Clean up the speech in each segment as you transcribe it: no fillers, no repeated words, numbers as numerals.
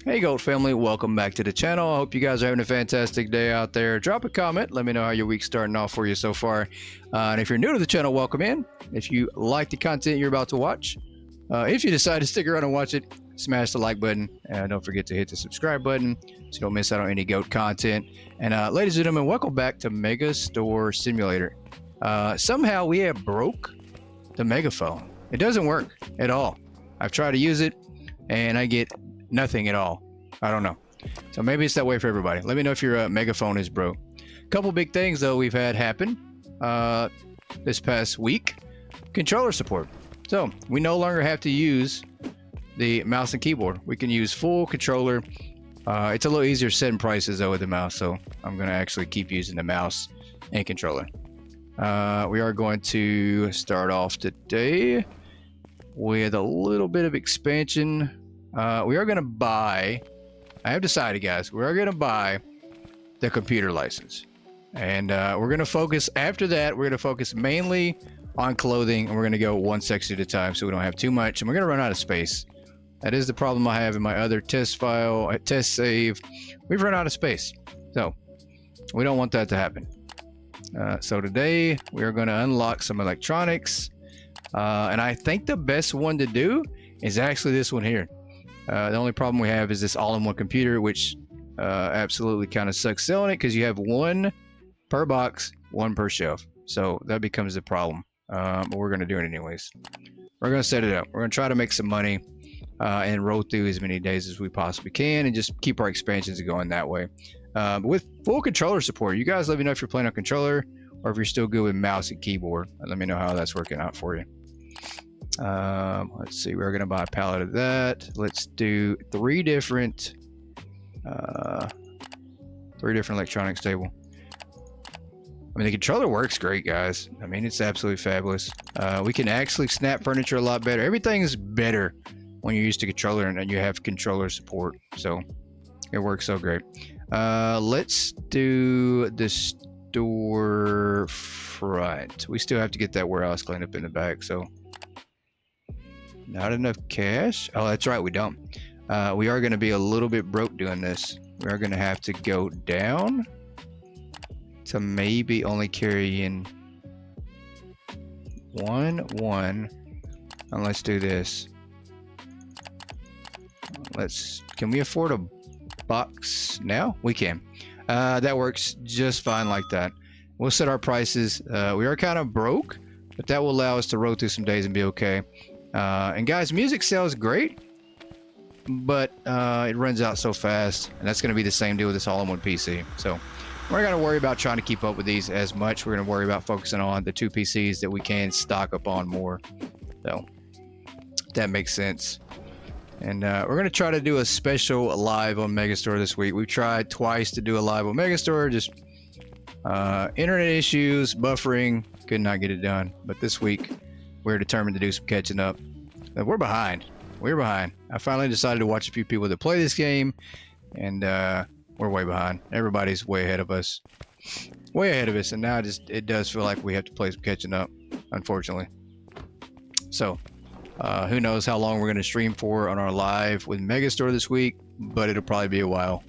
Hey Gold family, welcome back to the channel. I hope you guys are having a fantastic day out there. Drop a comment, let me know how your week's starting off for you so far. And if you're new to the channel, welcome in. If you like the content you're about to watch, if you decide to stick around and watch it, smash the like button. And don't forget to hit the subscribe button so you don't miss out on any GOAT content. And ladies and gentlemen, welcome back to Megastore Simulator. Somehow we have broke the megaphone. It doesn't work at all. I've tried to use it and I get nothing at all. I don't know. So maybe it's that way for everybody. Let me know if your megaphone is broke. Couple big things though we've had happen this past week. Controller support. So we no longer have to use the mouse and keyboard. We can use full controller. It's a little easier setting prices though with the mouse, so I'm going to actually keep using the mouse and controller. We are going to start off today with a little bit of expansion. We are going to buy, I have decided guys, we are going to buy the computer license. And we're going to focus, after that, we're going to focus mainly on clothing. And we're going to go one section at a time so we don't have too much. And we're going to run out of space. That is the problem I have in my other test file, test save. We've run out of space. So we don't want that to happen. So today we are going to unlock some electronics. And I think the best one to do is actually this one here. The only problem we have is this all-in-one computer, which absolutely kind of sucks selling it because you have one per box, one per shelf. So that becomes the problem. But we're going to do it anyways. We're going to set it up. We're going to try to make some money and roll through as many days as we possibly can and just keep our expansions going that way. With full controller support, you guys let me know if you're playing on controller or if you're still good with mouse and keyboard. Let me know how that's working out for you. Let's see, we're gonna buy a pallet of that. Let's do three different electronics table. I mean, the controller works great, guys. I mean, it's absolutely fabulous. We can actually snap furniture a lot better. Everything's better when you're used to controller and you have controller support, so it works so great. Let's do the store front. We still have to get that warehouse cleaned up in the back, so not enough cash. Oh, that's right, we don't. We are going to be a little bit broke doing this. We are going to have to go down to maybe only carry in one. And let's do this. Can we afford a box now? We can. That works just fine like that. We'll set our prices. We are kind of broke, but that will allow us to roll through some days and be okay. And guys, music sells great, but it runs out so fast, and that's going to be the same deal with this all-in-one PC. So we're not going to worry about trying to keep up with these as much. We're going to worry about focusing on the two PCs that we can stock up on more. So that makes sense. And we're going to try to do a special live on Megastore this week. We've tried twice to do a live on Megastore, just internet issues, buffering, could not get it done. But this week we're determined to do some catching up. We're behind. We're behind. I finally decided to watch a few people that play this game, and we're way behind. Everybody's way ahead of us. Way ahead of us, and now it does feel like we have to play some catching up, unfortunately. So, who knows how long we're going to stream for on our live with Megastore this week, but it'll probably be a while.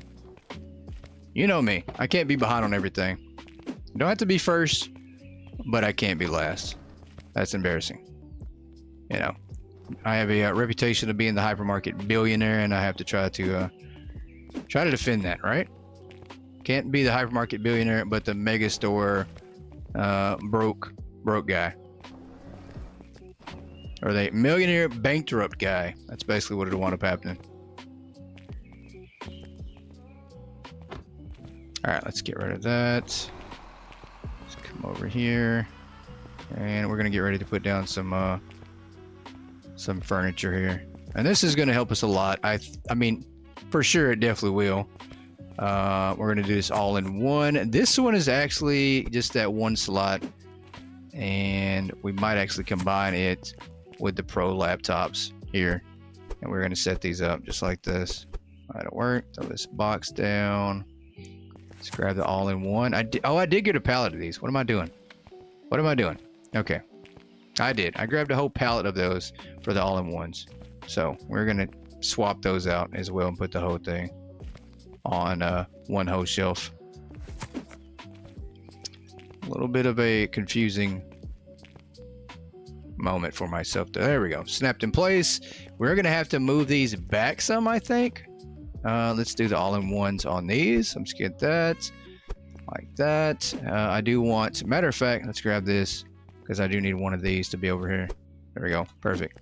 You know me. I can't be behind on everything. You don't have to be first, but I can't be last. That's embarrassing. You know, I have a reputation of being the hypermarket billionaire, and I have to try to defend that, right? Can't be the hypermarket billionaire, but the Megastore broke guy, or the millionaire bankrupt guy. That's basically what it'll wind up happening. All right, let's get rid of that. Let's come over here. And we're gonna get ready to put down some furniture here, and this is gonna help us a lot. I mean, for sure, it definitely will. We're gonna do this all in one. This one is actually just that one slot, and we might actually combine it with the Pro laptops here, and we're gonna set these up just like this. That'll work. Throw this box down. Let's grab the all in one. I did get a pallet of these. What am I doing? What am I doing? Okay, I did. I grabbed a whole pallet of those for the all-in-ones. So we're gonna swap those out as well and put the whole thing on one whole shelf. A little bit of a confusing moment for myself. There we go. Snapped in place. We're gonna have to move these back some, I think. Let's do the all-in-ones on these. I'm just get that like that. I do want, matter of fact, let's grab this because I do need one of these to be over here. There we go. Perfect.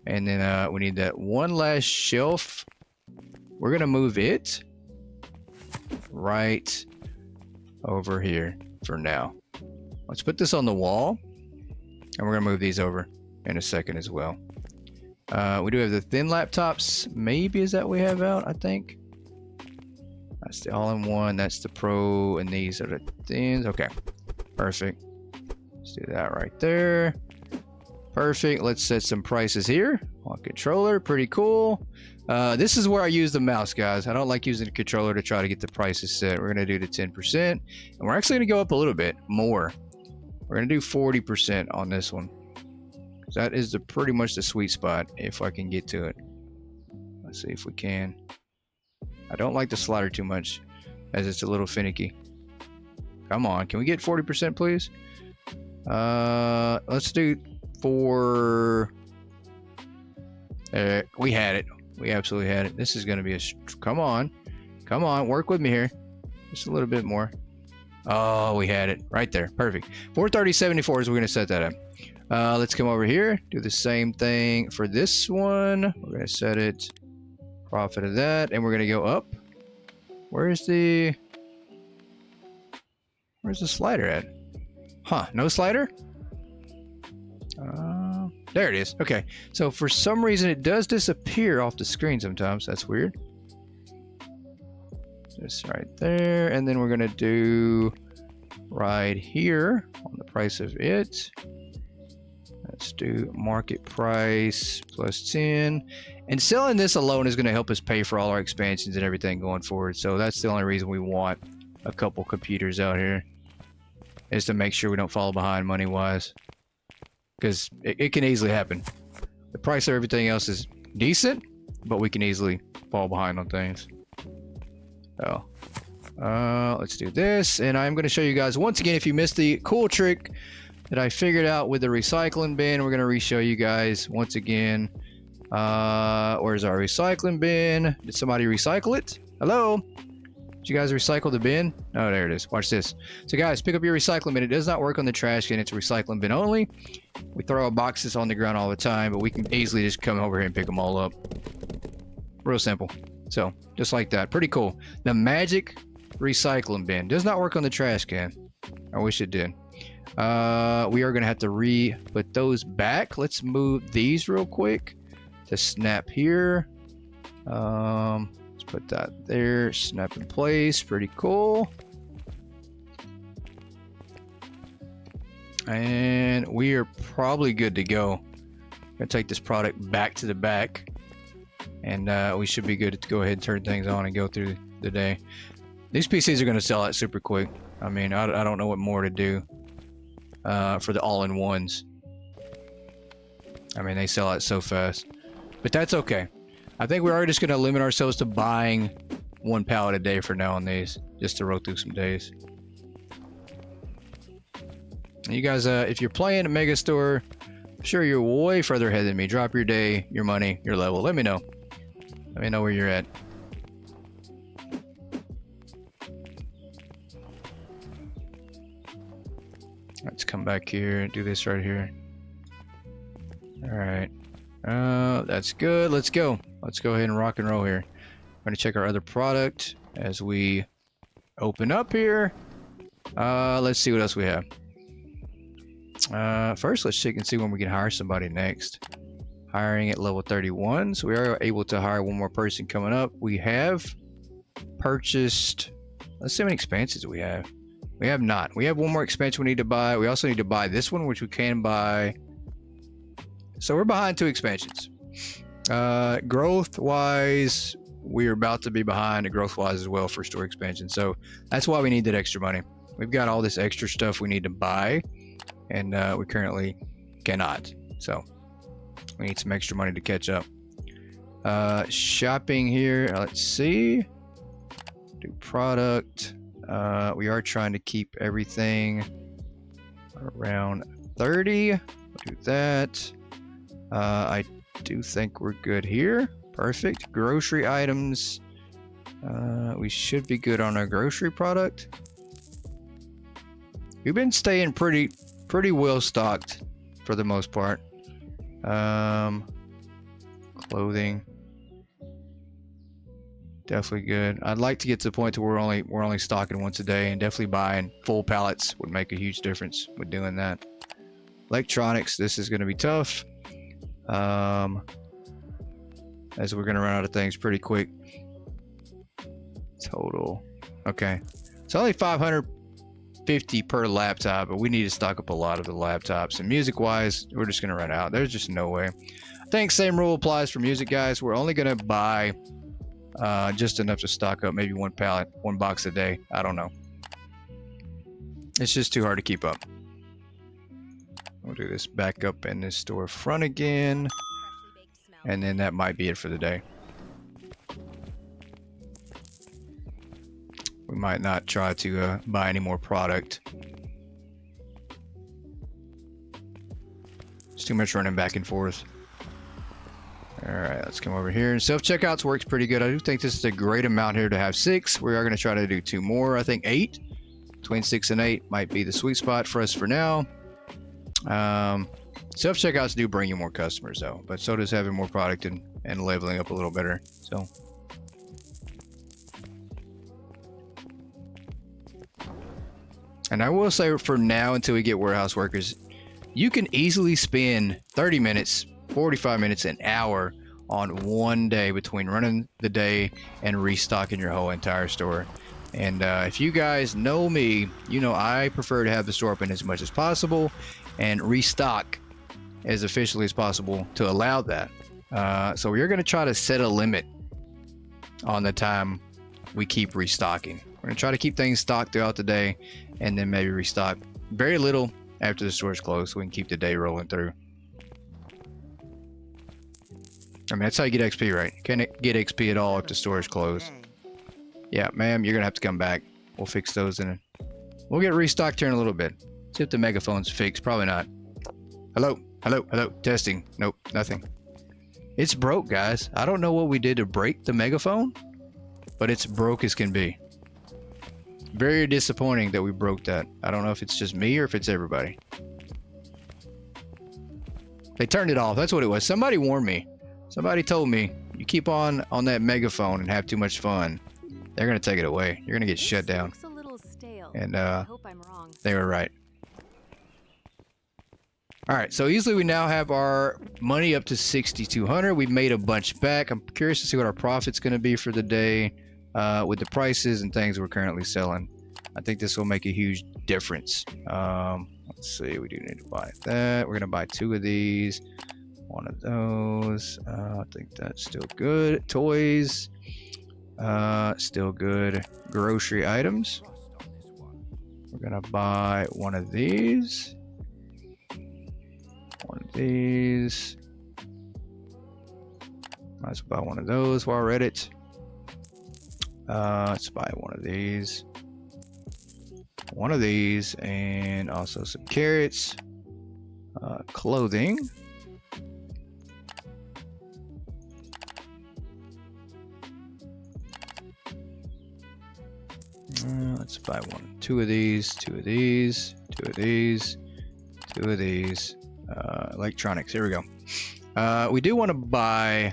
And then we need that one last shelf. We're gonna move it right over here for now. Let's put this on the wall, and we're gonna move these over in a second as well. We do have the thin laptops. Maybe is that what we have out? I think that's the all-in-one. That's the pro, and these are the thins. Okay, perfect. Let's do that right there. Perfect. Let's set some prices here on controller. Pretty cool. This is where I use the mouse, guys. I don't like using the controller to try to get the prices set. We're gonna do the 10%, and we're actually gonna go up a little bit more. We're gonna do 40% on this one. That is pretty much the sweet spot if I can get to it. Let's see if we can. I don't like the slider too much as it's a little finicky. Come on, can we get 40% please? Let's do for... we had it. We absolutely had it. This is going to be a... Come on. Come on, work with me here. Just a little bit more. Oh, we had it. Right there. Perfect. 430.74 is we're going to set that up. Let's come over here. Do the same thing for this one. We're going to set it. Profit of that. And we're going to go up. Where's the slider at? Huh, no slider? There it is. Okay, so for some reason it does disappear off the screen sometimes. That's weird. Just right there, and then we're gonna do right here on the price of it. Let's do market price plus 10. And selling this alone is going to help us pay for all our expansions and everything going forward. So that's the only reason we want a couple computers out here, is to make sure we don't fall behind money-wise. Because it can easily happen. The price of everything else is decent, but we can easily fall behind on things. So, let's do this. And I'm going to show you guys, once again, if you missed the cool trick that I figured out with the recycling bin, we're going to re-show you guys once again. Where's our recycling bin? Did somebody recycle it? Hello? Did you guys recycle the bin? Oh, there it is. Watch this. So guys, pick up your recycling bin. It does not work on the trash can. It's a recycling bin only. We throw our boxes on the ground all the time, but we can easily just come over here and pick them all up. Real simple. So, just like that. Pretty cool. The magic recycling bin does not work on the trash can. I wish it did. We are going to have to put those back. Let's move these real quick to snap here. Let's put that there. Snap in place. Pretty cool. And we are probably good to go. I'm going to take this product back to the back. And we should be good to go ahead and turn things on and go through the day. These PCs are going to sell out super quick. I mean, I don't know what more to do for the all-in-ones. I mean, they sell out so fast. But that's okay. I think we're just going to limit ourselves to buying one pallet a day for now on these, just to roll through some days. You guys, if you're playing at Megastore, I'm sure you're way further ahead than me. Drop your day, your money, your level. Let me know. Let me know where you're at. Let's come back here and do this right here. Alright. That's good. Let's go. Let's go ahead and rock and roll here. I'm going to check our other product as we open up here. Let's see what else we have. First, let's check and see when we can hire somebody next. Hiring at level 31. So we are able to hire one more person coming up. We have purchased... Let's see how many expansions we have. We have not. We have one more expansion we need to buy. We also need to buy this one, which we can buy. So we're behind 2 expansions. Growth-wise, we're about to be behind growth-wise as well for store expansion. So that's why we need that extra money. We've got all this extra stuff we need to buy, and we currently cannot. So we need some extra money to catch up. Shopping here. Let's see. Do product. We are trying to keep everything around 30. We'll do that. I do think we're good here. Perfect. Grocery items. We should be good on our grocery product. We've been staying pretty well stocked for the most part. Clothing. Definitely good. I'd like to get to the point to where we're only stocking once a day, and definitely buying full pallets would make a huge difference with doing that. Electronics, this is going to be tough. As we're going to run out of things pretty quick. Total. Okay. It's only 550 per laptop, but we need to stock up a lot of the laptops. And music wise, we're just going to run out. There's just no way. I think same rule applies for music, guys. We're only going to buy just enough to stock up maybe one pallet, one box a day. I don't know. It's just too hard to keep up. We'll do this back up in this store front again. And then that might be it for the day. We might not try to buy any more product. It's too much running back and forth. Alright, let's come over here. Self-checkouts works pretty good. I do think this is a great amount here to have 6. We are going to try to do 2 more. I think 8. Between 6 and 8 might be the sweet spot for us for now. Self-checkouts do bring you more customers though, but so does having more product and leveling up a little better. So and I will say for now, until we get warehouse workers, you can easily spend 30 minutes, 45 minutes, an hour on one day between running the day and restocking your whole entire store. And if you guys know me, you know I prefer to have the store open as much as possible and restock as efficiently as possible to allow that. So we're going to try to set a limit on the time we keep restocking. We're going to try to keep things stocked throughout the day and then maybe restock very little after the store's closed so we can keep the day rolling through. I mean, that's how you get XP, right? You can't get XP at all if the store is closed. Yeah, ma'am, you're going to have to come back. We'll fix those in. We'll get restocked here in a little bit. See if the megaphone's fixed. Probably not. Hello? Hello? Hello? Testing. Nope, nothing. It's broke, guys. I don't know what we did to break the megaphone, but it's broke as can be. Very disappointing that we broke that. I don't know if it's just me or if it's everybody. They turned it off. That's what it was. Somebody warned me. Somebody told me, you keep on that megaphone and have too much fun, they're going to take it away. You're going to get shut down. And I hope I'm wrong. They were right. Alright, so easily we now have our money up to 6,200. We've made a bunch back. I'm curious to see what our profit's going to be for the day with the prices and things we're currently selling. I think this will make a huge difference. Let's see, we do need to buy that. We're going to buy 2 of these. 1 of those. I think that's still good. Toys. Still good. Grocery items. We're going to buy 1 of these. 1 of these. Might as well buy 1 of those while we're at it. Let's buy 1 of these. 1 of these, and also some carrots. Clothing. Let's buy 2 of these, 2 of these, 2 of these, 2 of these. Electronics, here we go. We do want to buy,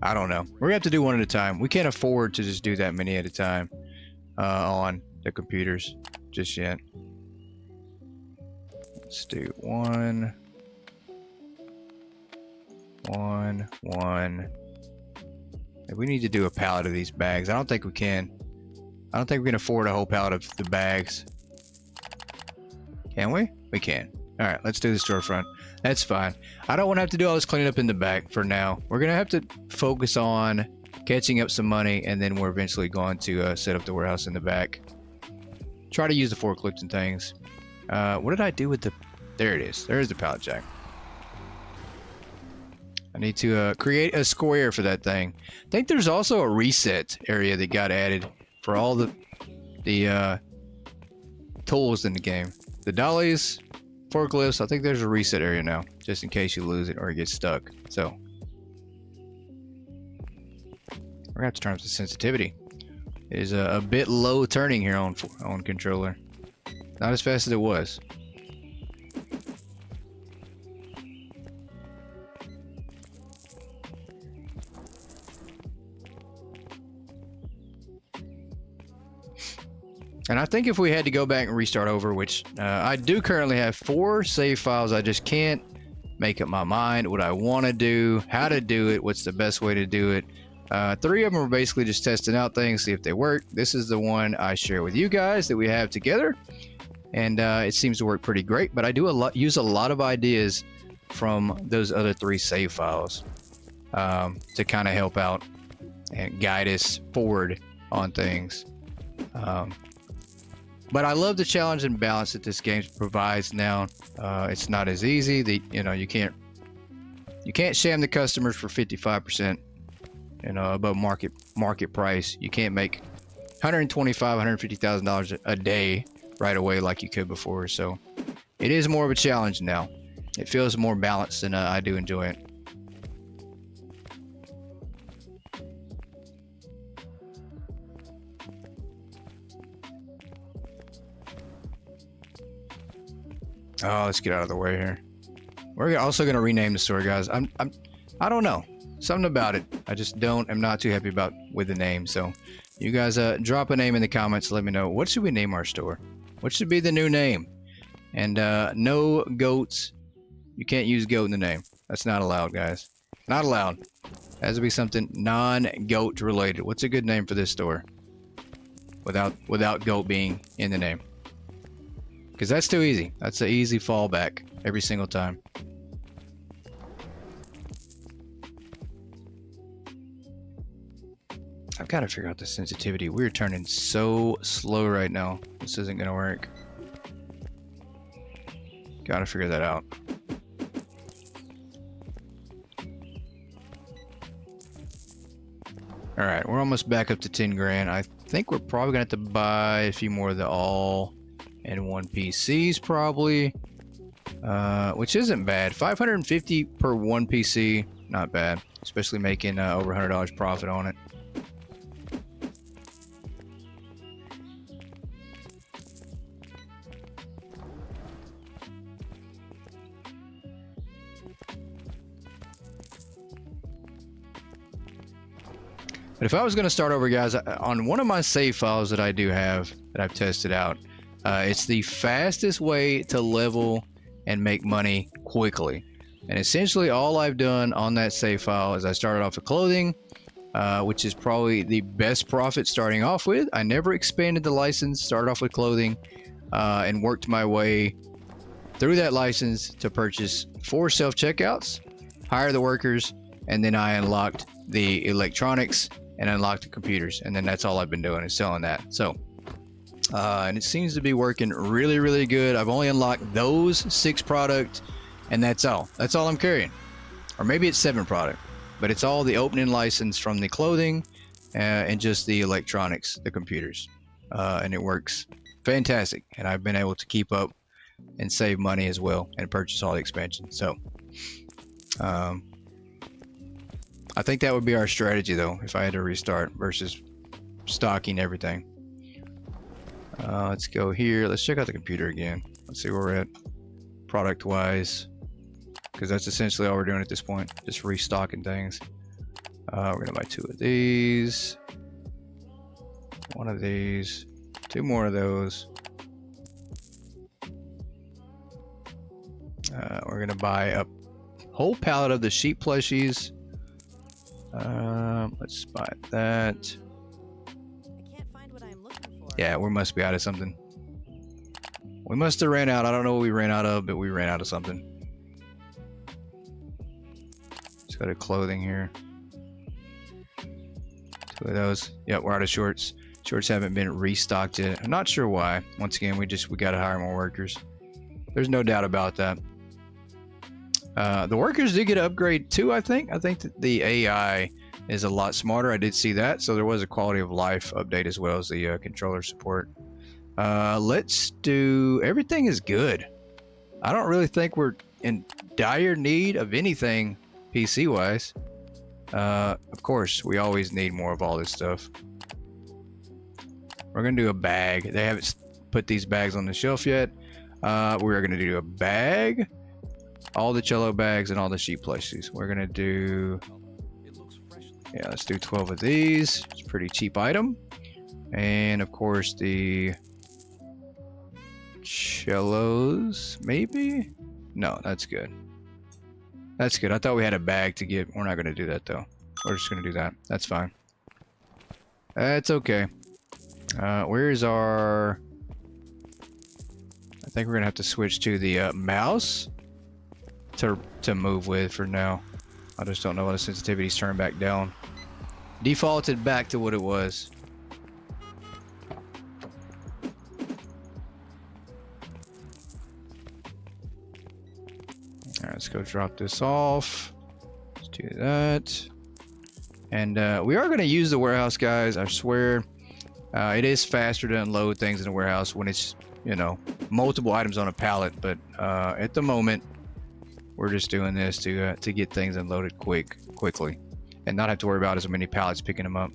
I don't know. We're gonna have to do 1 at a time. We can't afford to just do that many at a time on the computers just yet. Let's do 1, 1, 1. We need to do a pallet of these bags. I don't think we can. I don't think we can afford a whole pallet of the bags. Can we? We can. All right, let's do the storefront. That's fine. I don't want to have to do all this cleaning up in the back for now. We're going to have to focus on catching up some money, and then we're eventually going to set up the warehouse in the back. Try to use the forklifts and things. What did I do with the... There it is. There's the pallet jack. I need to create a square for that thing. I think there's also a reset area that got added for all the tools in the game. The dollies, forklifts, I think there's a reset area now, just in case you lose it or it gets stuck. So we're gonna have to turn up the sensitivity. It is a bit low turning here on controller. Not as fast as it was. And I think if we had to go back and restart over, which I do currently have 4 save files, I just can't make up my mind what I want to do, how to do it, what's the best way to do it. 3 of them are basically just testing out things, see if they work. This is the one I share with you guys that we have together, and it seems to work pretty great. But I do use a lot of ideas from those other 3 save files to kind of help out and guide us forward on things. But I love the challenge and balance that this game provides now. It's not as easy. You can't sham the customers for 55%, above market price. You can't make $125,000–150,000 a day right away like you could before. So it is more of a challenge now. It feels more balanced, and I do enjoy it. Oh, let's get out of the way here. We're also going to rename the store, guys. I don't know. Something about it. I just am not too happy with the name. So you guys drop a name in the comments. Let me know. What should we name our store? What should be the new name? And no goats. You can't use goat in the name. That's not allowed, guys. Not allowed. It has to be something non-goat related. What's a good name for this store? Without goat being in the name. Because that's too easy. That's an easy fallback every single time. I've got to figure out the sensitivity. We're turning so slow right now. This isn't going to work. Got to figure that out. Alright, we're almost back up to 10 grand. I think we're probably going to have to buy a few more of the all-in-one PCs probably. Which isn't bad. 550 per one PC, not bad. Especially making over $100 profit on it. But if I was going to start over, guys, on one of my save files that I do have that I've tested out, it's the fastest way to level and make money quickly. And essentially all I've done on that save file is I started off with clothing, which is probably the best profit starting off with. I never expanded the license, started off with clothing, and worked my way through that license to purchase 4 self-checkouts, hire the workers, and then I unlocked the electronics and unlocked the computers. And then that's all I've been doing is selling that. So, and it seems to be working really, really good. I've only unlocked those 6 products, and that's all. That's all I'm carrying. Or maybe it's 7 product, but it's all the opening license from the clothing and just the electronics, the computers. And it works fantastic. And I've been able to keep up and save money as well and purchase all the expansions. So, I think that would be our strategy though, if I had to restart versus stocking everything. Let's go here. Let's check out the computer again. Let's see where we're at product wise, because that's essentially all we're doing at this point, just restocking things. We're gonna buy 2 of these, 1 of these, 2 more of those. We're gonna buy a whole pallet of the sheep plushies. Let's buy that. I can't find what I'm looking for. Yeah, we must be out of something. We must have ran out. I don't know what we ran out of, but we ran out of something. Let's go to clothing here. 2 of those. Yep, we're out of shorts. Shorts haven't been restocked yet. I'm not sure why. Once again, we got to hire more workers. There's no doubt about that. The workers did get an upgrade too, I think. I think that the AI is a lot smarter. I did see that. So there was a quality of life update as well as the controller support. Let's do... Everything is good. I don't really think we're in dire need of anything PC-wise. Of course, we always need more of all this stuff. We're going to do a bag. They haven't put these bags on the shelf yet. We're going to do a bag. All the cello bags and all the sheep plushies. We're going to do... Yeah, let's do 12 of these. It's a pretty cheap item. And of course the cellos, maybe? No, that's good. That's good. I thought we had a bag to get. We're not going to do that though. We're just going to do that. That's fine. That's okay. Where's our... I think we're going to have to switch to the mouse to move with for now. I just don't know why the sensitivity's turned back down. Defaulted back to what it was. Alright, let's go drop this off. Let's do that. And we are going to use the warehouse, guys. I swear. It is faster to unload things in the warehouse when it's, you know, multiple items on a pallet. But at the moment, we're just doing this to get things unloaded quickly. And not have to worry about as many pallets picking them up.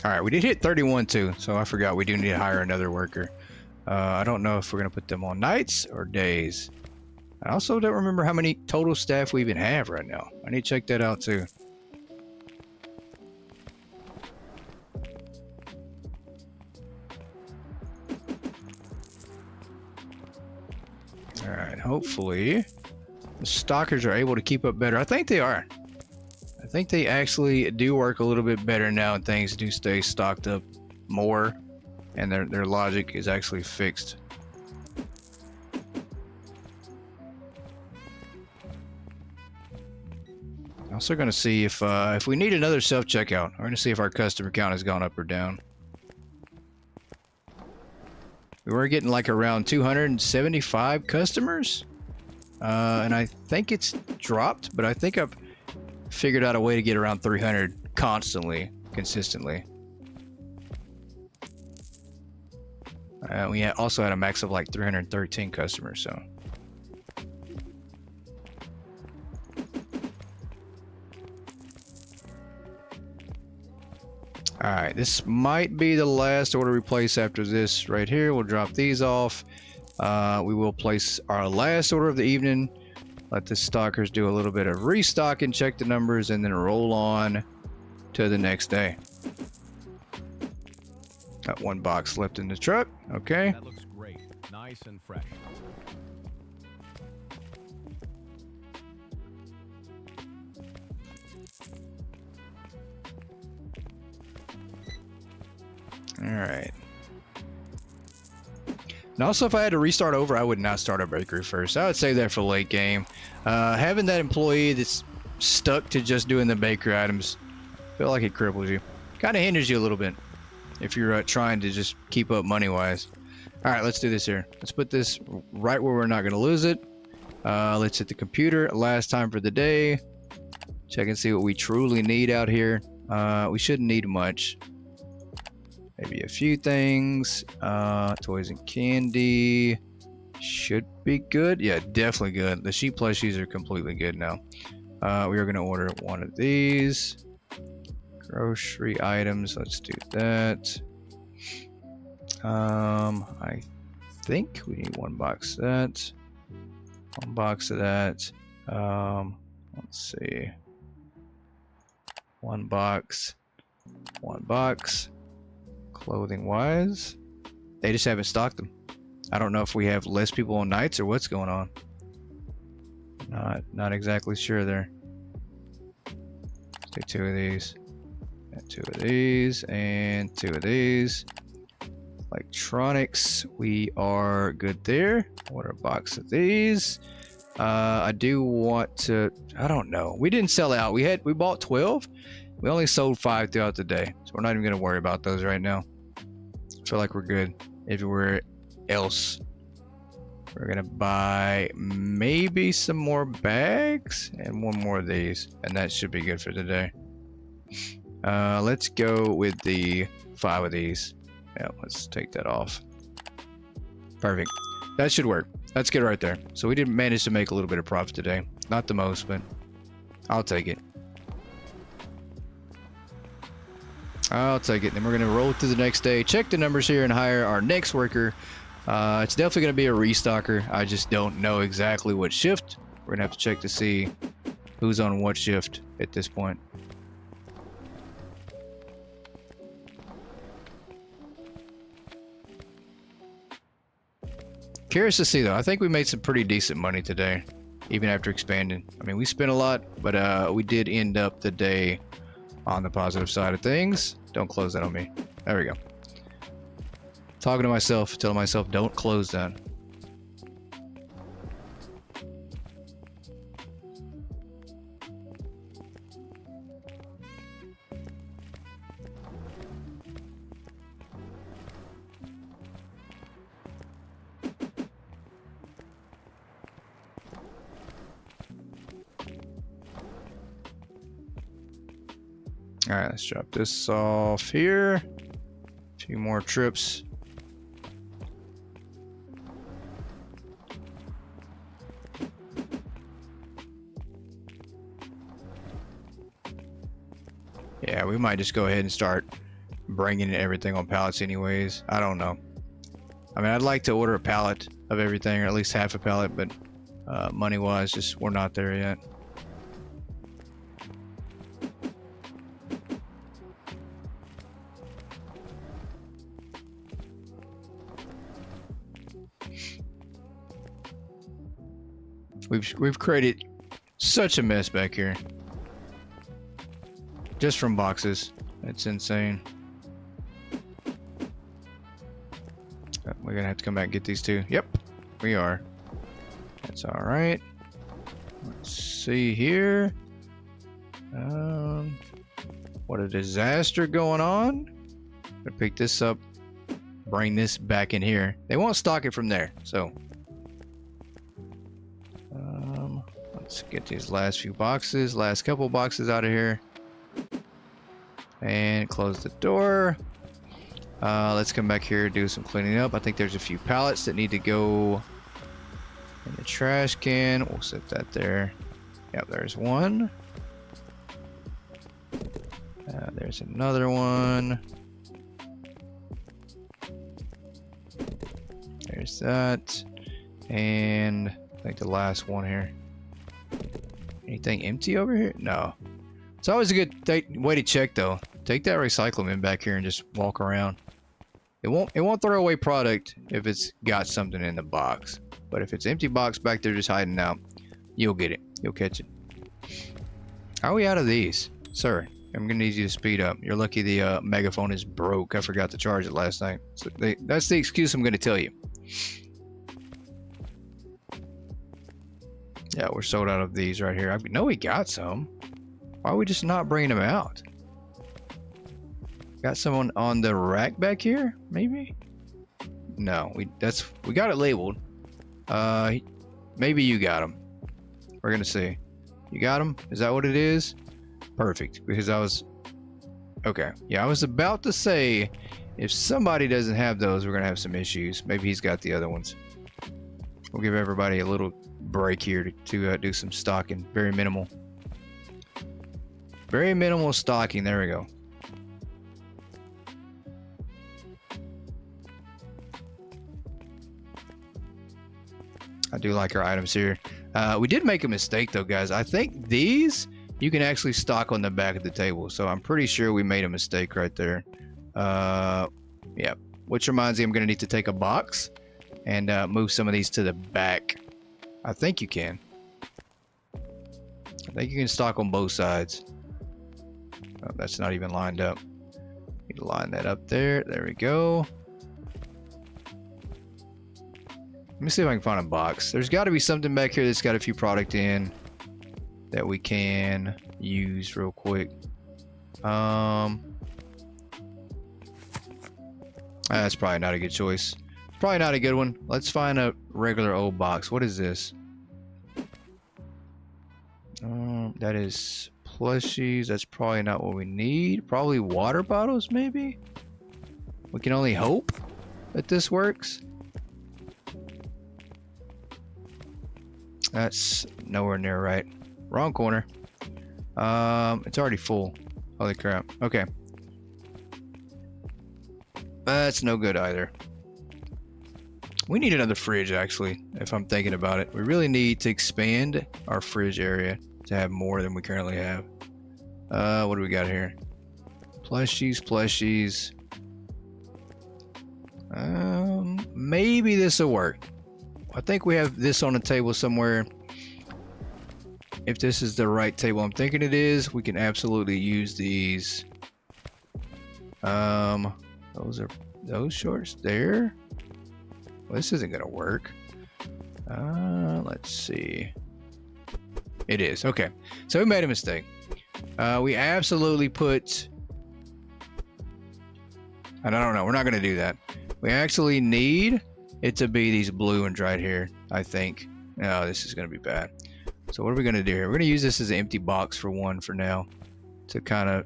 Alright, we did hit 31 too, so I forgot we do need to hire another worker. I don't know if we're going to put them on nights or days. I also don't remember how many total staff we even have right now. I need to check that out too. Alright, hopefully the stalkers are able to keep up better. I think they are. I think they actually do work a little bit better now and things do stay stocked up more and their logic is actually fixed. Also going to see if we need another self-checkout. We're going to see if our customer count has gone up or down. We were getting like around 275 customers. And I think it's dropped, but I think I've figured out a way to get around 300 constantly, consistently. We also had a max of like 313 customers, so. Alright, this might be the last order we place after this right here. We'll drop these off. We will place our last order of the evening. Let the stalkers do a little bit of restock and check the numbers and then roll on to the next day. Got one box left in the truck. Okay. That looks great. Nice and fresh. All right. And also, if I had to restart over, I would not start a bakery first. I would save that for late game. Having that employee that's stuck to just doing the bakery items, I feel like it cripples you. Kind of hinders you a little bit if you're trying to just keep up money-wise. All right, let's do this here. Let's put this right where we're not going to lose it. Let's hit the computer. Last time for the day. Check and see what we truly need out here. We shouldn't need much. Maybe a few things. Toys and candy should be good. Yeah, definitely good. The sheep plushies are completely good now. We are going to order one of these. Grocery items. Let's do that. I think we need one box of that. One box of that. Let's see. One box. One box. Clothing wise, they just haven't stocked them. I don't know if we have less people on nights or what's going on. Not exactly sure there. Let's do two of these, and two of these, and two of these. Electronics, we are good there. Order a box of these. I do want to, I don't know. We didn't sell out. We bought 12. We only sold 5 throughout the day. So we're not even going to worry about those right now. I feel like we're good. Everywhere else, we're going to buy maybe some more bags and one more of these. And that should be good for today. Let's go with the 5 of these. Yeah, let's take that off. Perfect. That should work. That's good right there. So we did manage to make a little bit of profit today. Not the most, but I'll take it. I'll take it. Then we're going to roll through the next day, check the numbers here, and hire our next worker. It's definitely going to be a restocker. I just don't know exactly what shift. We're going to have to check to see who's on what shift at this point. Curious to see though. I think we made some pretty decent money today, even after expanding. I mean, we spent a lot, but we did end up the day on the positive side of things. Don't close that on me. There we go. Talking to myself, telling myself, don't close that. All right, let's drop this off here. A few more trips. Yeah, we might just go ahead and start bringing everything on pallets anyways. I don't know. I mean, I'd like to order a pallet of everything, or at least half a pallet, but money-wise, just we're not there yet. We've created such a mess back here. Just from boxes. It's insane. We're gonna have to come back and get these two. Yep, we are. That's alright. Let's see here. What a disaster going on. Gonna pick this up, bring this back in here. They won't stock it from there, so let's get these last few boxes, last couple boxes out of here, and close the door. Let's come back here and do some cleaning up. I think there's a few pallets that need to go in the trash can. We'll set that there. Yep, there's one. There's another one. There's that. And I think the last one here. Anything empty over here? No. It's always a good way to check though. Take that recycle bin back here and just walk around. It won't throw away product if it's got something in the box. But if it's empty box back there just hiding out, you'll get it. You'll catch it. How are we out of these? Sir, I'm gonna need you to speed up. You're lucky the megaphone is broke. I forgot to charge it last night. So that's the excuse I'm gonna tell you. Yeah, we're sold out of these right here. I know we got some. Why are we just not bringing them out? Got someone on the rack back here, maybe? No, we got it labeled. Maybe you got them. We're gonna see. You got them? Is that what it is? Perfect. Because I was okay. Yeah, I was about to say if somebody doesn't have those, we're gonna have some issues. Maybe he's got the other ones. We'll give everybody a little break here to do some stocking. Very minimal. Very minimal stocking. There we go. I do like our items here. We did make a mistake though, guys. I think these you can actually stock on the back of the table. So I'm pretty sure we made a mistake right there. Yeah. Which reminds me, I'm going to need to take a box and move some of these to the back. I think you can. I think you can stock on both sides. Oh, that's not even lined up. Need to line that up there. There we go. Let me see if I can find a box. There's got to be something back here that's got a few product in that we can use real quick. That's probably not a good choice. Probably not a good one. Let's find a regular old box. What is this? That is plushies. That's probably not what we need. Probably water bottles, maybe? We can only hope that this works. That's nowhere near right. Wrong corner. It's already full. Holy crap. Okay. That's no good either. We need another fridge, actually, if I'm thinking about it. We really need to expand our fridge area to have more than we currently have. What do we got here? Plushies. Maybe this will work. I think we have this on the table somewhere. If this is the right table I'm thinking it is, we can absolutely use these. Those shorts there. Well, this isn't gonna work. Let's see. It is. Okay. So we made a mistake. We absolutely put... And I don't know. We're not gonna do that. We actually need it to be these blue ones right here, I think. No, this is gonna be bad. So what are we gonna do here? We're gonna use this as an empty box for one for now, to kind of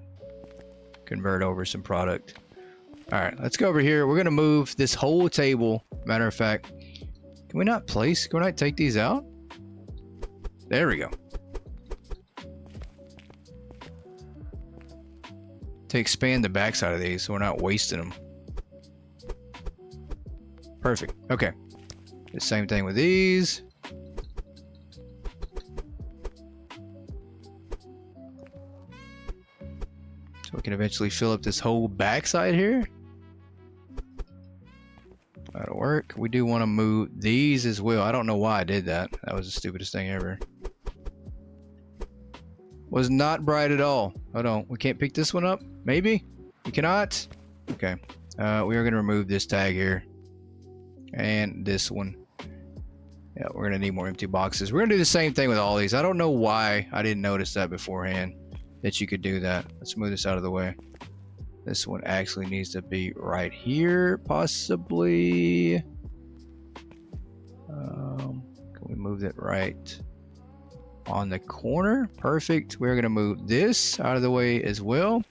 convert over some product. All right, let's go over here. We're gonna move this whole table. Matter of fact, can we not take these out? There we go. To expand the backside of these so we're not wasting them. Perfect. Okay. The same thing with these. So we can eventually fill up this whole backside here. That'll work. We do want to move these as well. I don't know why I did that. That was the stupidest thing ever. Was not bright at all. Hold on. We can't pick this one up? Maybe? We cannot? Okay. We are going to remove this tag here. And this one. Yeah, we're going to need more empty boxes. We're going to do the same thing with all these. I don't know why I didn't notice that beforehand, that you could do that. Let's move this out of the way. This one actually needs to be right here, possibly. Can we move it right on the corner? Perfect. We're going to move this out of the way as well.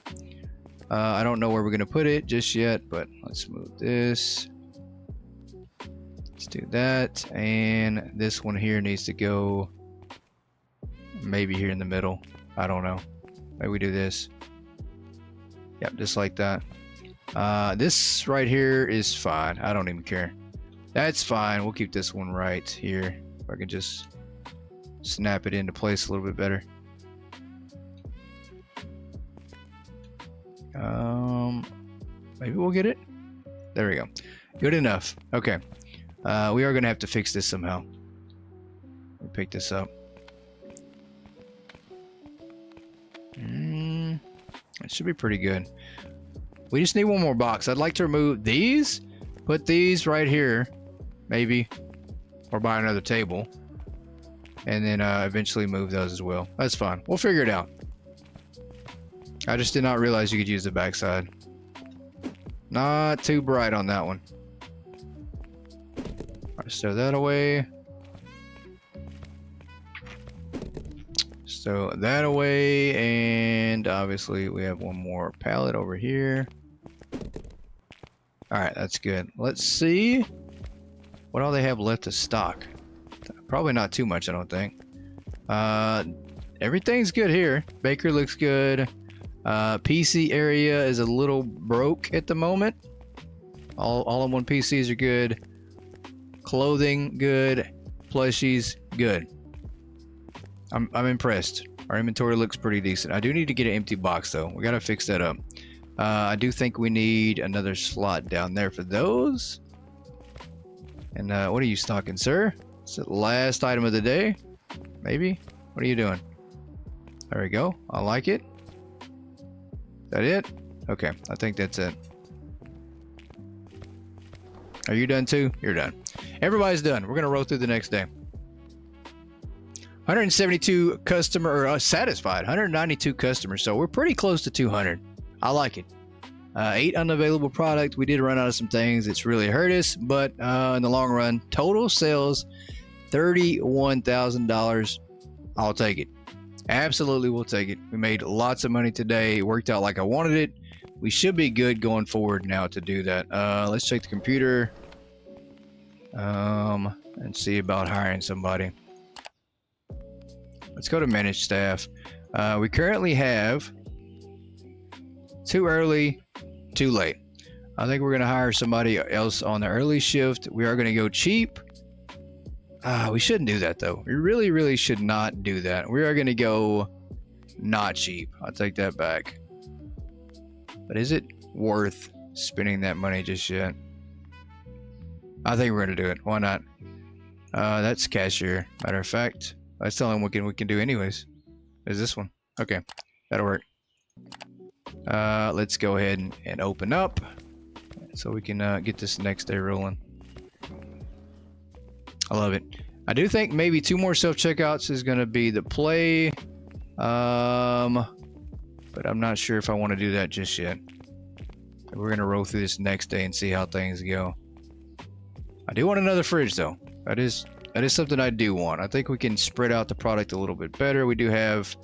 I don't know where we're going to put it just yet, but let's move this. Let's do that. And this one here needs to go maybe here in the middle. I don't know. Maybe we do this. Yep, just like that. This right here is fine. I don't even care. That's fine. We'll keep this one right here. If I can just snap it into place a little bit better. Maybe we'll get it. There we go. Good enough. Okay. We are going to have to fix this somehow. We'll pick this up. It should be pretty good. We just need one more box. I'd like to remove these, put these right here, maybe, or buy another table, and then eventually move those as well. That's fine. We'll figure it out. I just did not realize you could use the backside. Not too bright on that one. Alright, stow that away. Stow that away, and obviously we have one more pallet over here. Alright, that's good. Let's see what all they have left to stock. Probably not too much, I don't think. Everything's good here. Baker looks good. PC area is a little broke at the moment. All-in-one PCs are good. Clothing, good. Plushies, good. I'm impressed. Our inventory looks pretty decent. I do need to get an empty box though. We gotta fix that up. I do think we need another slot down there for those. And what are you stocking, sir? It's the last item of the day. Maybe? What are you doing? There we go. I like it. Is that it? Okay, I think that's it. Are you done too? You're done. everybody's done. We're gonna roll through the next day. 172 customer or satisfied. 192 customers. So we're pretty close to 200. I like it. 8 unavailable product. We did run out of some things. It's really hurt us, but in the long run, total sales $31,000. I'll take it. Absolutely, we'll take it. We made lots of money today. It worked out like I wanted it. We should be good going forward now to do that. Let's check the computer and see about hiring somebody. Let's go to manage staff. We currently have too early, too late. I think we're going to hire somebody else on the early shift. We are going to go cheap. We shouldn't do that though. We really should not do that. We are going to go not cheap. I'll take that back. But is it worth spending that money just yet? I think we're going to do it. Why not? That's cashier. Matter of fact, that's the only one we can do anyways. Is this one? Okay, that'll work. Let's go ahead and open up so we can get this next day rolling. I love it. I do think maybe 2 more self-checkouts is going to be the play. But I'm not sure if I want to do that just yet. We're going to roll through this next day and see how things go. I do want another fridge though. That is something I do want. I think we can spread out the product a little bit better. We do have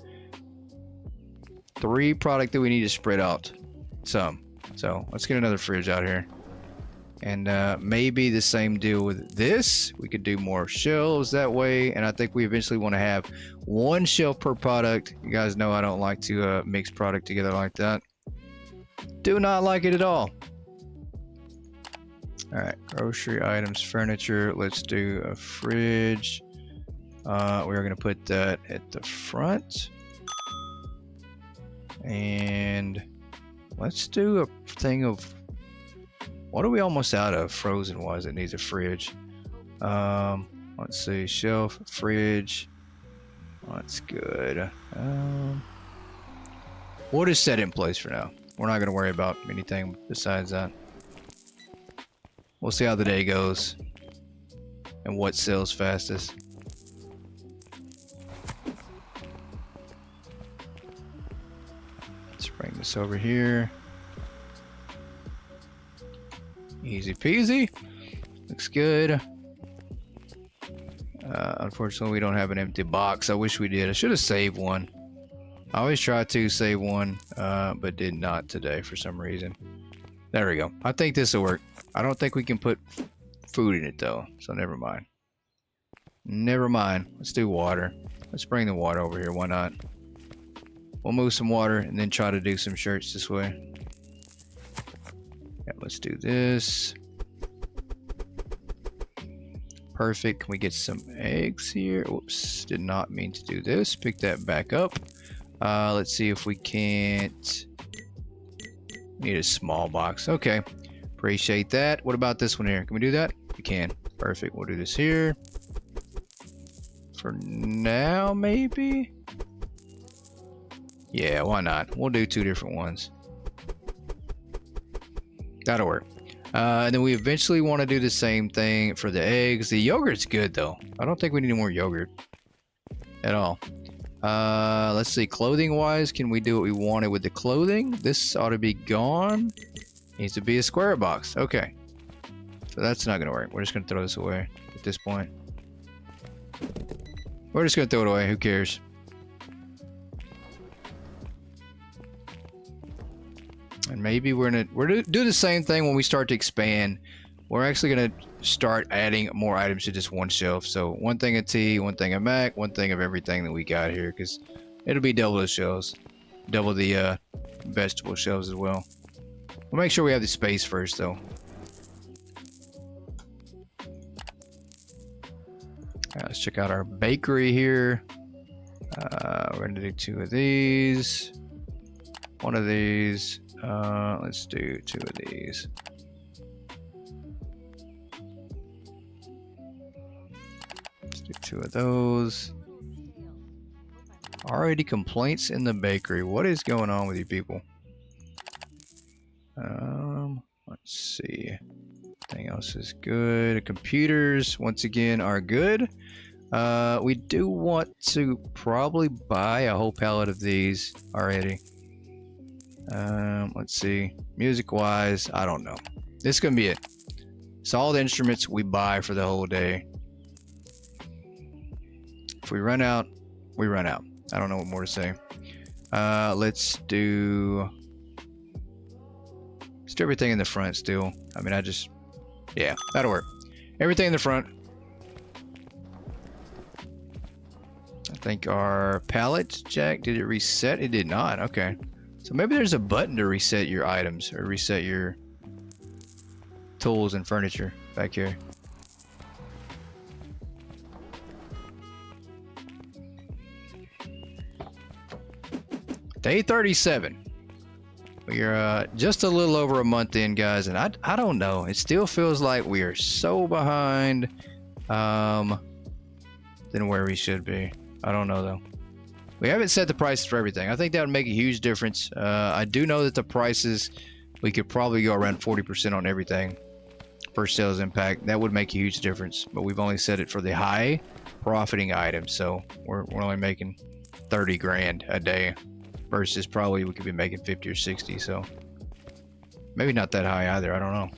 3 product that we need to spread out some. So let's get another fridge out here. And maybe the same deal with this. We could do more shelves that way. And I think we eventually want to have 1 shelf per product. You guys know I don't like to mix product together like that. Do not like it at all. All right, grocery items, furniture. Let's do a fridge. We're going to put that at the front. And let's do a thing of... What are we almost out of frozen wise that needs a fridge? Let's see, shelf, fridge. That's good. We'll just set it in place for now. We're not going to worry about anything besides that. We'll see how the day goes and what sells fastest. Let's bring this over here. Easy peasy. Looks good. Unfortunately, we don't have an empty box. I wish we did. I should have saved one. I always try to save one, but did not today for some reason. There we go. I think this will work. I don't think we can put food in it though, so never mind. Never mind. Let's do water. Let's bring the water over here. Why not? We'll move some water and then try to do some shirts this way. Yeah, let's do this. Perfect. Can we get some eggs here? Oops, did not mean to do this. Pick that back up. Let's see if we can't. Need a small box. Okay. Appreciate that. What about this one here? Can we do that? We can. Perfect. We'll do this here. For now, maybe? Yeah, why not? We'll do 2 different ones. That'll work. And then we eventually want to do the same thing for the eggs. The yogurt's good though. I don't think we need more yogurt at all. Let's see, clothing wise, can we do what we wanted with the clothing? This ought to be gone. Needs to be a square box. Okay. So that's not gonna work. We're just gonna throw this away at this point. We're just gonna throw it away. Who cares? And maybe we're gonna do the same thing when we start to expand. We're actually gonna start adding more items to just 1 shelf. So 1 thing of tea, 1 thing of mac, 1 thing of everything that we got here, because it'll be double the shelves, double the vegetable shelves as well. We'll make sure we have the space first though. Let's check out our bakery here. We're gonna do 2 of these, 1 of these. Let's do 2 of these. Let's do 2 of those. Already complaints in the bakery. What is going on with you people? Let's see. Everything else is good. Computers, once again, are good. We do want to probably buy a whole pallet of these already. Let's see. Music-wise, I don't know. This is going to be it. So all the instruments we buy for the whole day. If we run out, we run out. I don't know what more to say. Let's do everything in the front still. I mean, yeah, that'll work. Everything in the front. I think our pallet jack, did it reset? It did not. Okay. So maybe there's a button to reset your items or reset your tools and furniture back here. Day 37. We're just a little over a month in, guys, and I don't know. It still feels like we are so behind than where we should be. I don't know, though. We haven't set the prices for everything. I think that would make a huge difference. I do know that the prices, we could probably go around 40% on everything for sales impact. That would make a huge difference, but we've only set it for the high profiting items, so we're only making 30 grand a day versus probably we could be making 50 or 60, so maybe not that high either. I don't know.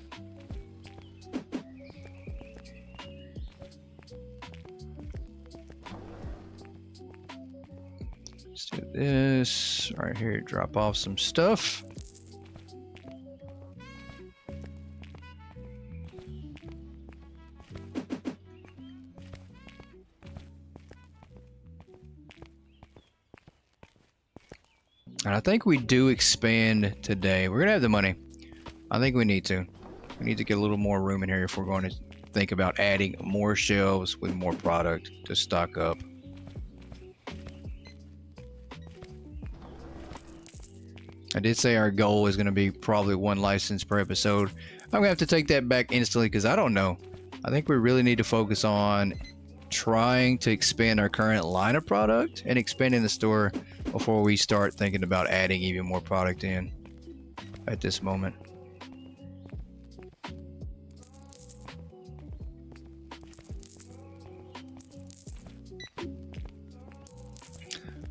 Let's do this right here, drop off some stuff. And I think we do expand today. We're gonna have the money. I think we need to. We need to get a little more room in here if we're going to think about adding more shelves with more product to stock up. I did say our goal is going to be probably 1 license per episode. I'm going to have to take that back instantly because I don't know. I think we really need to focus on trying to expand our current line of product and expanding the store before we start thinking about adding even more product in at this moment.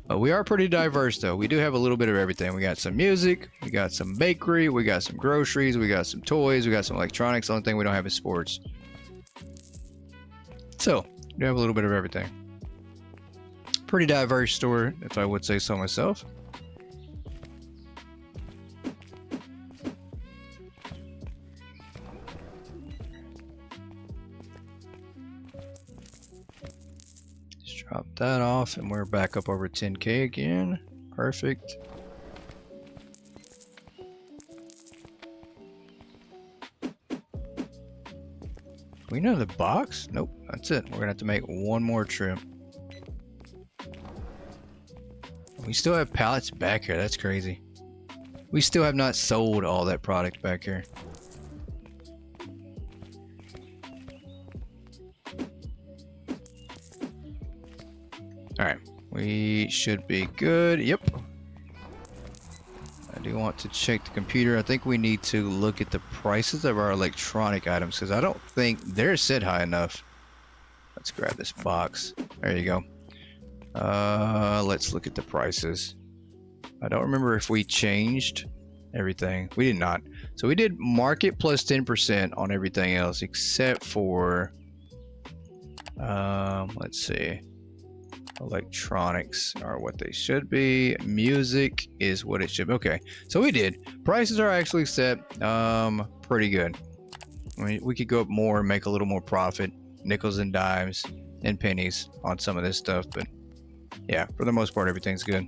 But we are pretty diverse, though. We do have a little bit of everything. We got some music, we got some bakery, we got some groceries, we got some toys, we got some electronics. The only thing we don't have is sports. So, we do have a little bit of everything. Pretty diverse store, if I would say so myself. Drop that off and we're back up over 10K again. Perfect. We know the box? Nope, that's it. We're gonna have to make one more trip. We still have pallets back here. That's crazy. We still have not sold all that product back here. Alright, we should be good. Yep. I do want to check the computer. I think we need to look at the prices of our electronic items because I don't think they're set high enough. Let's grab this box. There you go. Let's look at the prices. I don't remember if we changed everything. We did not. So we did market plus 10% on everything else except for let's see. Electronics are what they should be. Music is what it should be. Okay, so we did. Prices are actually set pretty good. I mean, we could go up more and make a little more profit, nickels and dimes and pennies on some of this stuff, but yeah, for the most part, everything's good.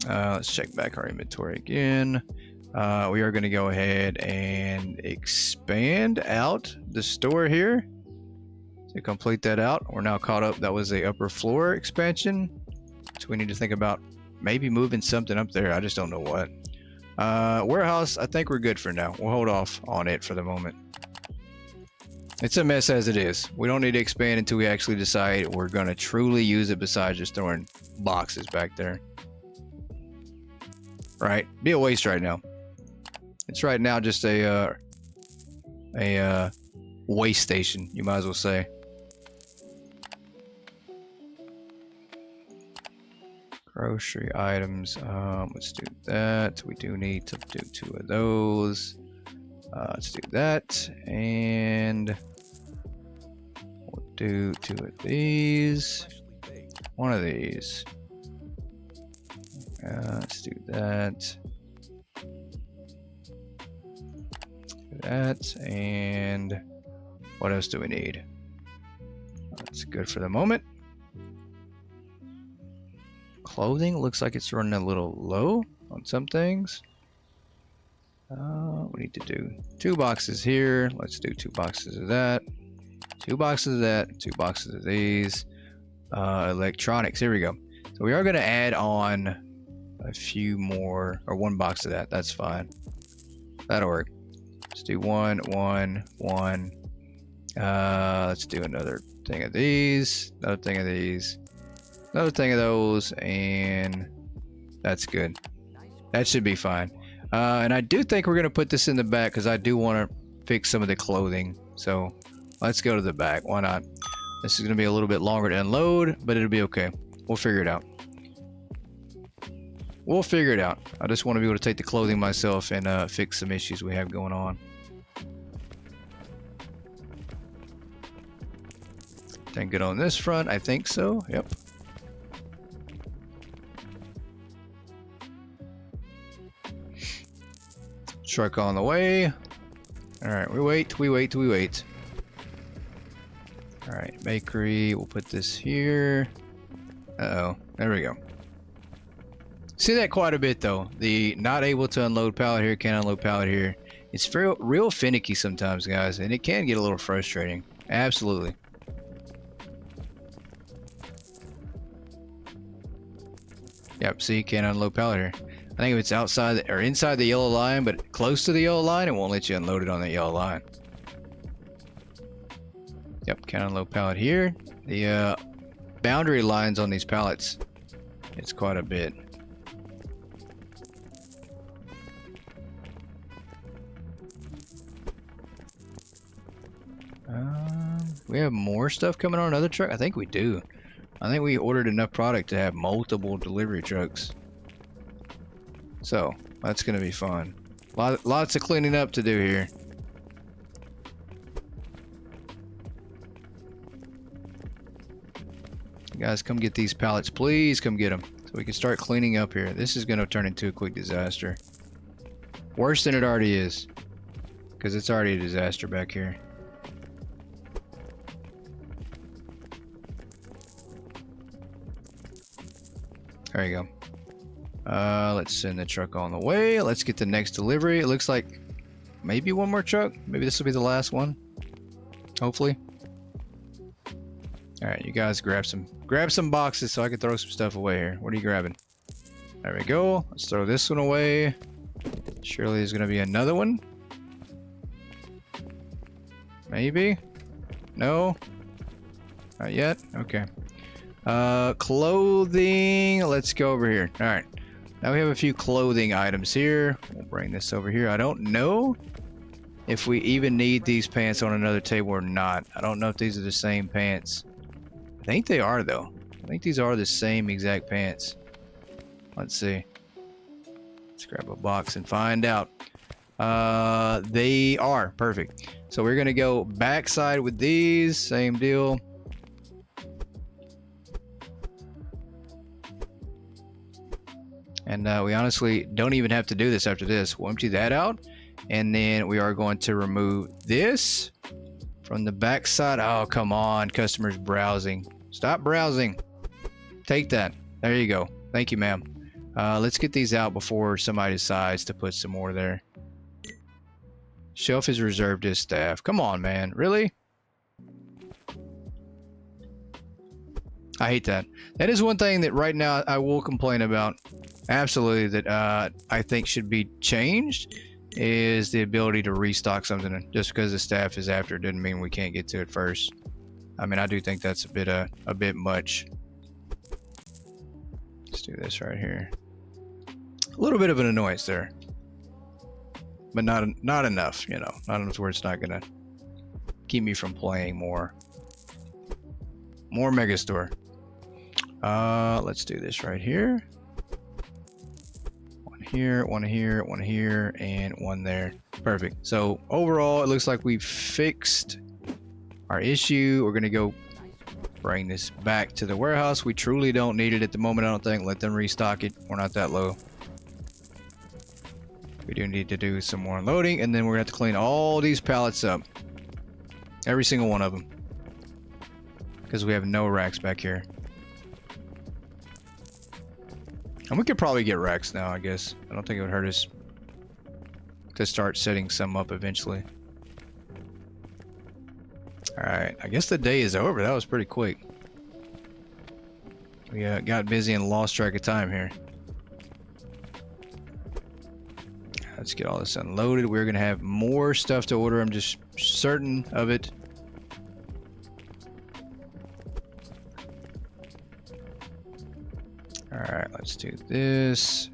Let's check back our inventory again. We are going to go ahead and expand out the store here. To complete that out, we're now caught up. That was a upper floor expansion, so we need to think about maybe moving something up there. I just don't know what. Warehouse, I think we're good for now. We'll hold off on it for the moment. It's a mess as it is. We don't need to expand until we actually decide we're going to truly use it besides just throwing boxes back there. Right? Be a waste right now. It's right now just a a waste station, you might as well say. Grocery items. Let's do that. We do need to do 2 of those. Let's do that, and we'll do 2 of these. 1 of these. Let's do that. That, and what else do we need? That's good for the moment. Clothing looks like it's running a little low on some things. We need to do 2 boxes here. Let's do 2 boxes of that. 2 boxes of that. 2 boxes of these. Electronics. Here we go. So we are going to add on a few more, or 1 box of that. That's fine. That'll work. Let's do 1, 1, 1. Let's do another thing of these. Another thing of these. Another thing of those, and that's good. That should be fine. And I do think we're going to put this in the back because I do want to fix some of the clothing. So let's go to the back. Why not? This is going to be a little bit longer to unload, but it'll be okay. We'll figure it out. We'll figure it out. I just want to be able to take the clothing myself and fix some issues we have going on. Then good on this front. I think so. Yep. Truck on the way. All right, we wait. All right, bakery. We'll put this here. Uh-oh, there we go. See that quite a bit though. The not able to unload pallet here, can't unload pallet here. It's real finicky sometimes, guys, and it can get a little frustrating. Absolutely. Yep, see, can't unload pallet here. I think if it's outside or inside the yellow line, but close to the yellow line, it won't let you unload it on the yellow line. Yep, can't unload pallet here. The boundary lines on these pallets, it's quite a bit. We have more stuff coming on another truck? I think we do. I think we ordered enough product to have multiple delivery trucks. So, that's going to be fun. Lots of cleaning up to do here. You guys, come get these pallets, please. Come get them so we can start cleaning up here. This is going to turn into a quick disaster. Worse than it already is, because it's already a disaster back here. There you go. Let's send the truck on the way. Let's get the next delivery. It looks like maybe 1 more truck. Maybe this will be the last one. Hopefully. All right, you guys grab some boxes so I can throw some stuff away here. What are you grabbing? There we go. Let's throw this one away. Surely there's gonna be another one. Maybe. No. Not yet. Okay. Clothing. Let's go over here. All right. Now we have a few clothing items here. We'll bring this over here. I don't know if we even need these pants on another table or not. I don't know if these are the same pants. I think they are though. I think these are the same exact pants. Let's see. Let's grab a box and find out. They are. Perfect. So we're going to go backside with these. Same deal. And we honestly don't even have to do this after this. We'll empty that out. And then we are going to remove this from the back side. Oh, come on. Customers browsing. Stop browsing. Take that. There you go. Thank you, ma'am. Let's get these out before somebody decides to put some more there. Shelf is reserved to staff. Come on, man. Really? I hate that. That is one thing that right now I will complain about. Absolutely, that I think should be changed, is the ability to restock something. Just because the staff is after it doesn't mean we can't get to it first. I mean, I do think that's a bit much. Let's do this right here. A little bit of an annoyance there. but not enough, you know, not enough where it's not gonna keep me from playing more Megastore. Let's do this right here. One here, one here, one here, and one there. Perfect. So overall, it looks like we've fixed our issue. We're gonna go bring this back to the warehouse. We truly don't need it at the moment, I don't think. Let them restock it. We're not that low. We do need to do some more unloading, and then we're gonna have to clean all these pallets up. Every single one of them. Because we have no racks back here. And we could probably get racks now, I guess. I don't think it would hurt us to start setting some up eventually. Alright, I guess the day is over. That was pretty quick. We got busy and lost track of time here. Let's get all this unloaded. We're going to have more stuff to order. I'm just certain of it. Alright, let's do this.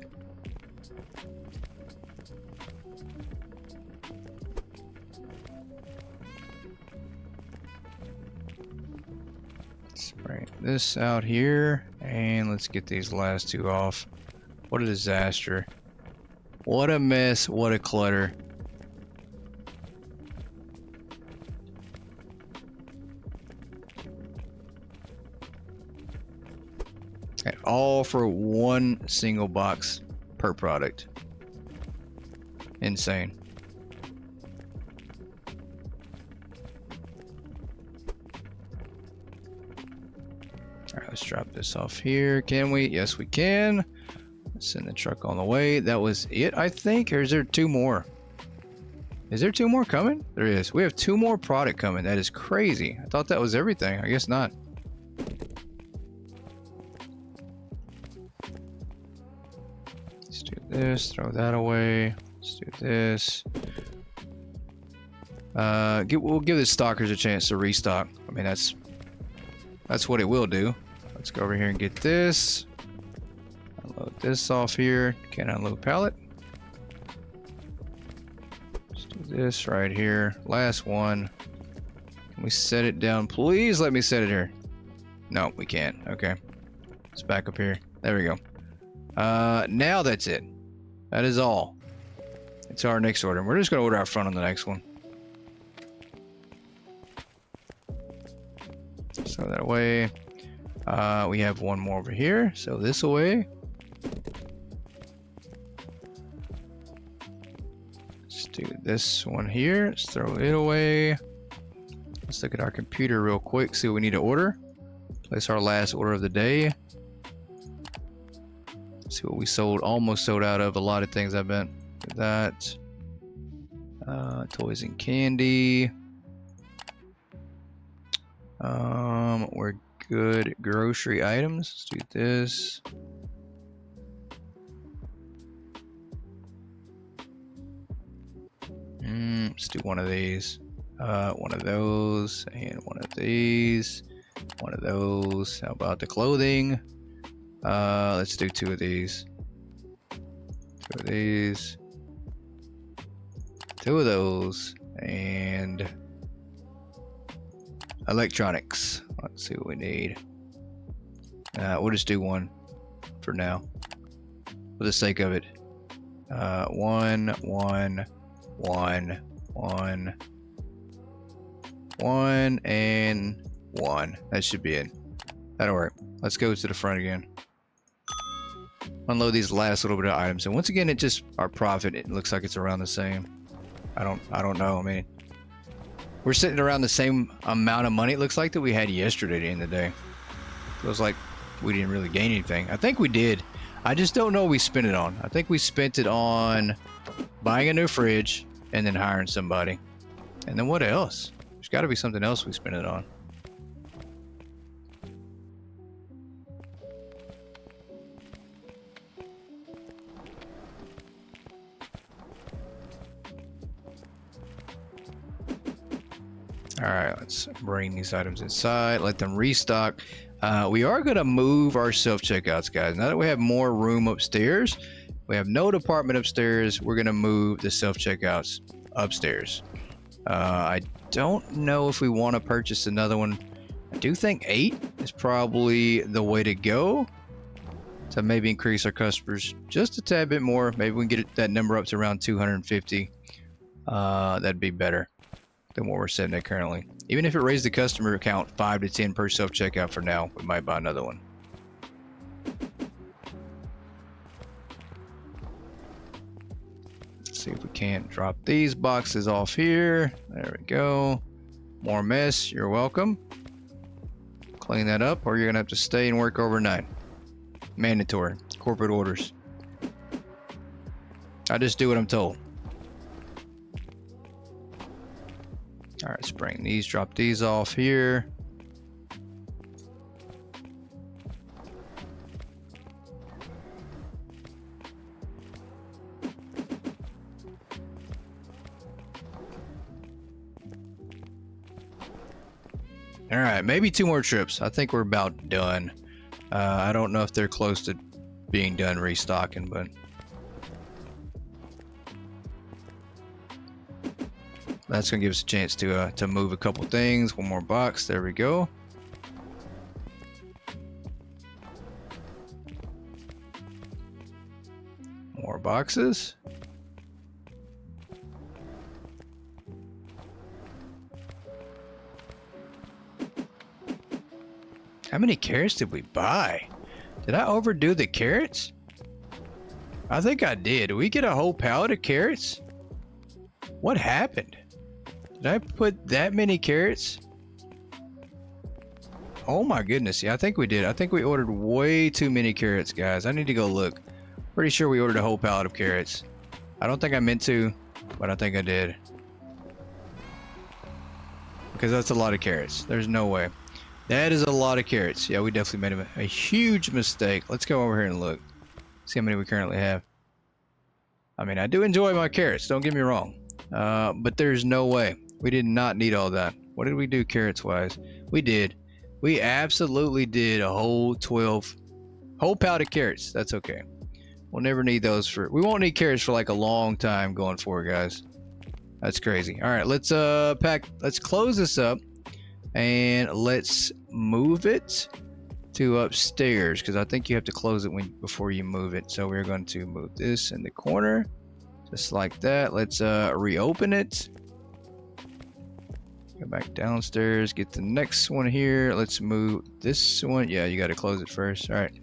Let's bring this out here. And let's get these last two off. What a disaster. What a mess. What a clutter. And all for one single box per product. Insane. Alright, let's drop this off here. Can we? Yes, we can. Let's send the truck on the way. That was it, I think. Or is there two more? Is there two more coming? There is. We have two more product coming. That is crazy. I thought that was everything. I guess not. Let's do this. Throw that away. Let's do this. We'll give the stalkers a chance to restock. I mean, that's what it will do. Let's go over here and get this. Unload this off here. Can't unload pallet. Let's do this right here. Last one. Can we set it down? Please let me set it here. No, we can't. Okay. It's back up here. There we go. Now that's it. That is all. It's our next order. We're just going to order our front on the next one. Throw that away. We have one more over here. So this away. Let's do this one here. Let's throw it away. Let's look at our computer real quick. See what we need to order. Place our last order of the day. See what we sold. Almost sold out of a lot of things, I bet. That. Toys and candy. We're good. Grocery items. Let's do this. Let's do one of these. One of those, and one of these. One of those. How about the clothing? Let's do two of these. Two of these. Two of those. And electronics. Let's see what we need. We'll just do one for now, for the sake of it. One, and one. That should be it. That'll work. Let's go to the front again. Unload these last little bit of items, and once again, it just our profit. It looks like it's around the same. I don't know. I mean, we're sitting around the same amount of money. It looks like that we had yesterday at the end of the day. It was like we didn't really gain anything. I think we did. I just don't know what we spent it on. I think we spent it on buying a new fridge and then hiring somebody. And then what else? There's got to be something else we spent it on. All right, let's bring these items inside, let them restock. We are going to move our self-checkouts, guys. Now that we have more room upstairs, We have no department upstairs. We're gonna move the self-checkouts upstairs. I don't know if we want to purchase another one. I do think 8 is probably the way to go to maybe increase our customers just a tad bit more. Maybe we can get that number up to around 250. That'd be better than what we're setting at currently. Even if it raised the customer count 5 to 10 per self-checkout for now, we might buy another one. Let's see if we can't drop these boxes off here. There we go. More mess, you're welcome. Clean that up or you're gonna have to stay and work overnight. Mandatory. Corporate orders. I just do what I'm told. All right, let's bring these, drop these off here. All right, maybe 2 more trips. I think we're about done. I don't know if they're close to being done restocking, but that's gonna give us a chance to move a couple things. One more box. There we go. More boxes. How many carrots did we buy? Did I overdo the carrots? I think I did. Did we get a whole pallet of carrots? What happened? Did I put that many carrots? Oh my goodness. Yeah, I think we did. I think we ordered way too many carrots, guys. I need to go look. Pretty sure we ordered a whole pallet of carrots. I don't think I meant to, but I think I did. Because that's a lot of carrots. There's no way. That is a lot of carrots. Yeah, we definitely made a huge mistake. Let's go over here and look. See how many we currently have. I mean, I do enjoy my carrots. Don't get me wrong. But there's no way. We did not need all that. What did we do carrots-wise? We did. We absolutely did a whole 12... whole pallet of carrots. That's okay. We'll never need those for... We won't need carrots for like a long time going forward, guys. That's crazy. All right, let's Let's close this up. And let's move it to upstairs because I think you have to close it before you move it. So we're going to move this in the corner just like that. Let's reopen it. Go back downstairs, get the next one here. Let's move this one. Yeah, you got to close it first. All right,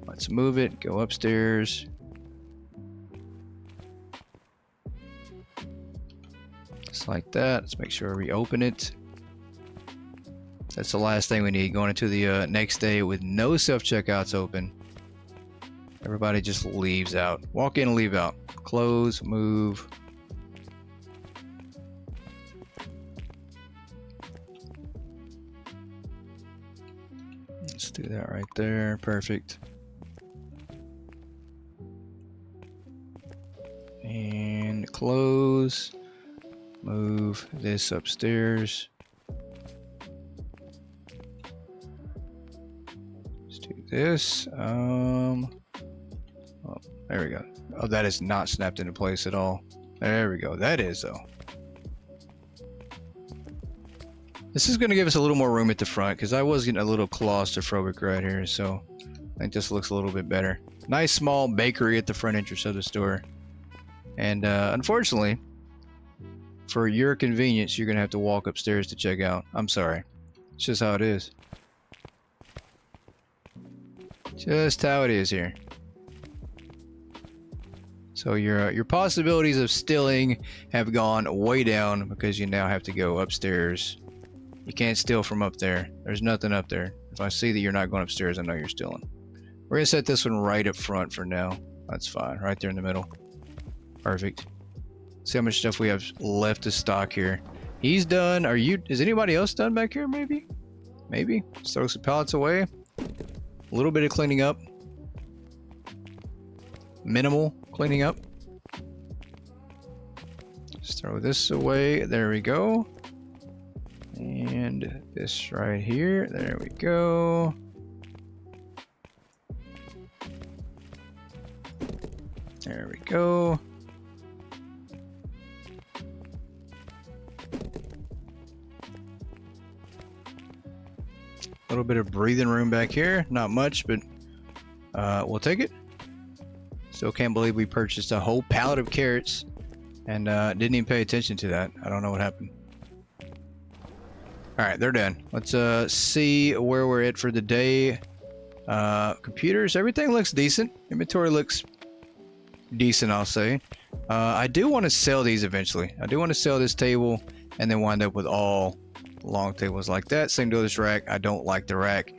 let's move it, go upstairs. Just like that. Let's make sure we reopen it. That's the last thing we need going into the next day with no self-checkouts open. Everybody just leaves out. Walk in and leave out. Close, move. Let's do that right there. Perfect. And close. Move this upstairs. This oh, there we go. Oh, that is not snapped into place at all. There we go. That is though. This is going to give us a little more room at the front because I was getting a little claustrophobic right here, so I think this looks a little bit better. Nice small bakery at the front entrance of the store, and unfortunately for your convenience you're gonna have to walk upstairs to check out. I'm sorry, it's just how it is. Just how it is here. So your possibilities of stealing have gone way down because you now have to go upstairs. You can't steal from up there. There's nothing up there. If I see that you're not going upstairs, I know you're stealing. We're gonna set this one right up front for now. That's fine. Right there in the middle. Perfect. See how much stuff we have left to stock here. He's done. Is anybody else done back here? Maybe? Maybe. Let's throw some pallets away. A little bit of cleaning up. Minimal cleaning up. Just throw this away. There we go. And this right here. There we go. There we go. A little bit of breathing room back here. Not much, but we'll take it. Still can't believe we purchased a whole pallet of carrots and didn't even pay attention to that. I don't know what happened. All right, they're done. Let's see where we're at for the day. Computers, everything looks decent. Inventory looks decent, I'll say. I do want to sell these eventually. I do want to sell this table and then wind up with all long tables like that. Same deal with this rack. I don't like the rack.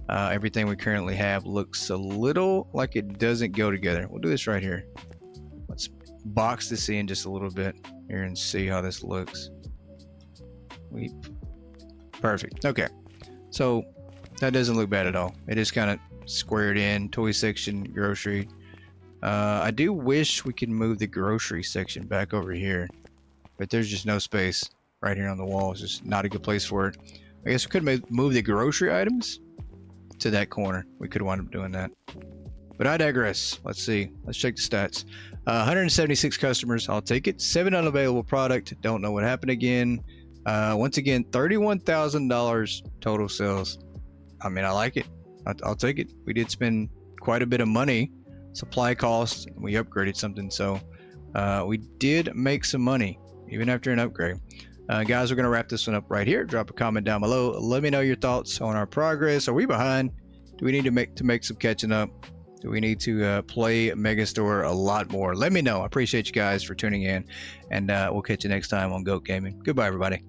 Everything we currently have looks a little like it doesn't go together. We'll do this right here. Let's box this in just a little bit here and see how this looks. Perfect. Okay, so that doesn't look bad at all. It is kind of squared in. Toy section, grocery. I do wish we could move the grocery section back over here, but there's just no space right here on the wall. It's just not a good place for it. I guess we could move the grocery items to that corner. We could wind up doing that, but I digress. Let's see. Let's check the stats. 176 customers. I'll take it. 7 unavailable product. Don't know what happened again. Once again, $31,000 total sales. I mean, I like it. I'll take it. We did spend quite a bit of money, supply costs, and we upgraded something, so we did make some money even after an upgrade. Guys, we're gonna wrap this one up right here. Drop a comment down below. Let me know your thoughts on our progress. Are we behind? Do we need to make some catching up? Do we need to play Megastore a lot more? Let me know. I appreciate you guys for tuning in, and we'll catch you next time on Goat Gaming. Goodbye, everybody.